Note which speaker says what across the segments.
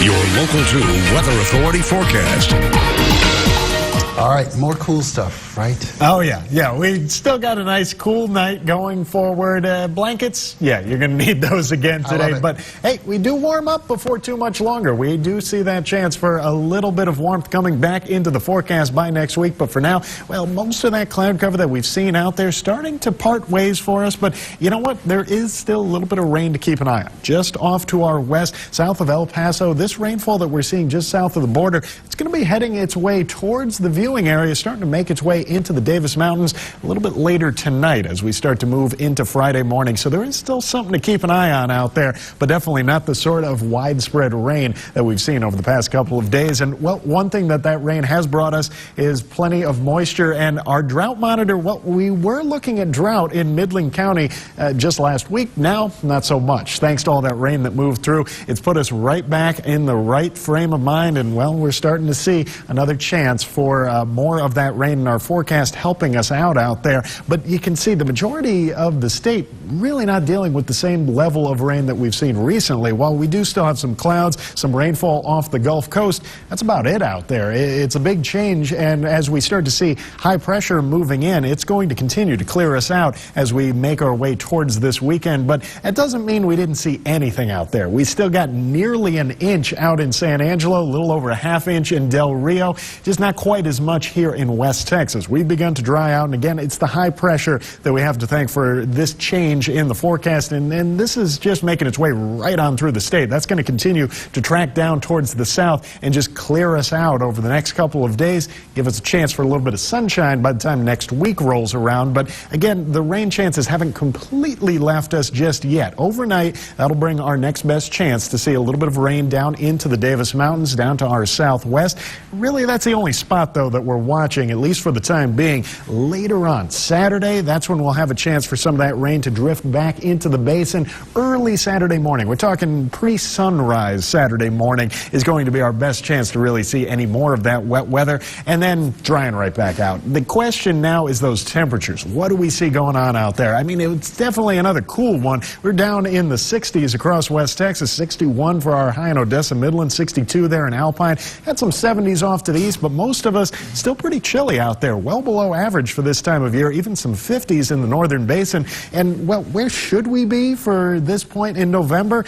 Speaker 1: Your Local 2 Weather Authority forecast.
Speaker 2: All right, more cool stuff, right?
Speaker 3: Oh, yeah. We still got a nice cool night going forward. Blankets, yeah, you're going to need those again today. But, hey, we do warm up before too much longer. We do see that chance for a little bit of warmth coming back into the forecast by next week. But for now, well, most of that cloud cover that we've seen out there starting to part ways for us. But you know what? There is still a little bit of rain to keep an eye on. Just off to our west, south of El Paso, this rainfall that we're seeing just south of the border, it's going to be heading its way towards the viewing area, starting to make its way into the Davis Mountains a little bit later tonight as we start to move into Friday morning. So there is still something to keep an eye on out there, but definitely not the sort of widespread rain that we've seen over the past couple of days. And, well, one thing that rain has brought us is plenty of moisture. And our drought monitor, well, we were looking at drought in Midland County just last week. Now, not so much. Thanks to all that rain that moved through, it's put us right back in the right frame of mind. And, well, we're starting to see another chance for more of that rain in our forecast helping us out there. But you can see the majority of the state really not dealing with the same level of rain that we've seen recently. While we do still have some clouds, some rainfall off the Gulf Coast, that's about it out there. It's a big change, and as we start to see high pressure moving in, it's going to continue to clear us out as we make our way towards this weekend. But that doesn't mean we didn't see anything out there. We still got nearly an inch out in San Angelo, a little over a half inch in Del Rio, just not quite as much here in West Texas. We've begun to dry out, and again, it's the high pressure that we have to thank for this change in the forecast, and this is just making its way right on through the state. That's going to continue to track down towards the south and just clear us out over the next couple of days, give us a chance for a little bit of sunshine by the time next week rolls around. But again, the rain chances haven't completely left us just yet. Overnight, that'll bring our next best chance to see a little bit of rain down into the Davis Mountains, down to our southwest. Really, that's the only spot, though, that we're watching, at least for the time being. Later on Saturday, that's when we'll have a chance for some of that rain to drift back into the basin. Early Saturday morning, we're talking pre-sunrise Saturday morning, is going to be our best chance to really see any more of that wet weather, and then drying right back out. The question now is those temperatures. What do we see going on out there? I mean, it's definitely another cool one. We're down in the 60s across West Texas, 61 for our high in Odessa, Midland, 62 there in Alpine. Had some 70s off to the east, but most of us still pretty chilly out there, well below average for this time of year, even some 50s in the northern basin. And, well, where should we be for this point in November?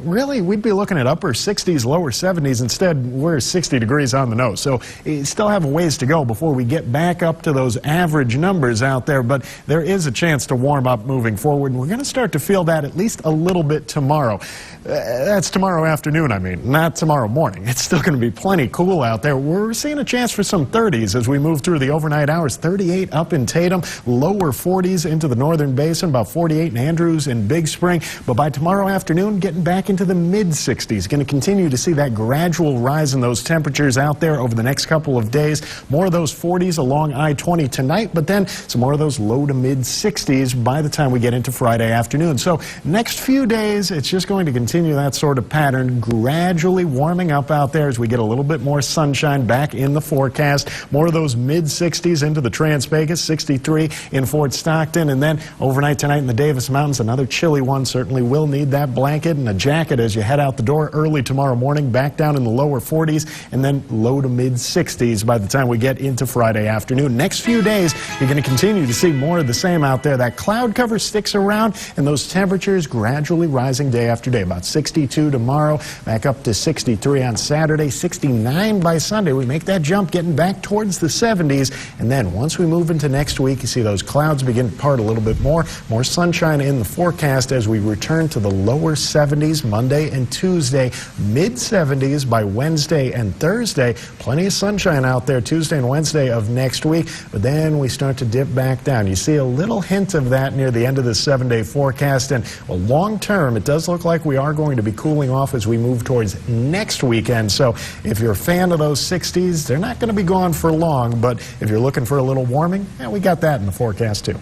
Speaker 3: Really, we'd be looking at upper 60s, lower 70s. Instead, we're 60 degrees on the nose. So you still have a ways to go before we get back up to those average numbers out there. But there is a chance to warm up moving forward, and we're going to start to feel that at least a little bit tomorrow. That's tomorrow afternoon, I mean, not tomorrow morning. It's still going to be plenty cool out there. We're seeing a chance for some 30s as we move through the overnight hours. 38 up in Tatum, lower 40s into the northern basin, about 48 in Andrews and Big Spring. But by tomorrow afternoon, getting back into the mid-60s. Going to continue to see that gradual rise in those temperatures out there over the next couple of days. More of those 40s along I-20 tonight, but then some more of those low to mid-60s by the time we get into Friday afternoon. So next few days, it's just going to continue that sort of pattern, gradually warming up out there as we get a little bit more sunshine back in the forecast. More of those mid-60s into the Trans-Pecos, 63 in Fort Stockton, and then overnight tonight in the Davis Mountains, another chilly one. Certainly will need that blanket and a jacket as you head out the door early tomorrow morning, back down in the lower 40s, and then low to mid-60s by the time we get into Friday afternoon. Next few days, you're going to continue to see more of the same out there. That cloud cover sticks around, and those temperatures gradually rising day after day. About 62 tomorrow, back up to 63 on Saturday, 69 by Sunday. We make that jump, getting back towards the 70s, and then once we move into next week, you see those clouds begin to part a little bit more sunshine in the forecast as we return to the lower 70s Monday and Tuesday, mid-70s by Wednesday and Thursday. Plenty of sunshine out there Tuesday and Wednesday of next week, but then we start to dip back down. You see a little hint of that near the end of the 7-day forecast, and, well, long term, it does look like we are going to be cooling off as we move towards next weekend. So if you're a fan of those 60s, they're not going to be gone for long, but if you're looking for a little warming, we got that in the forecast too.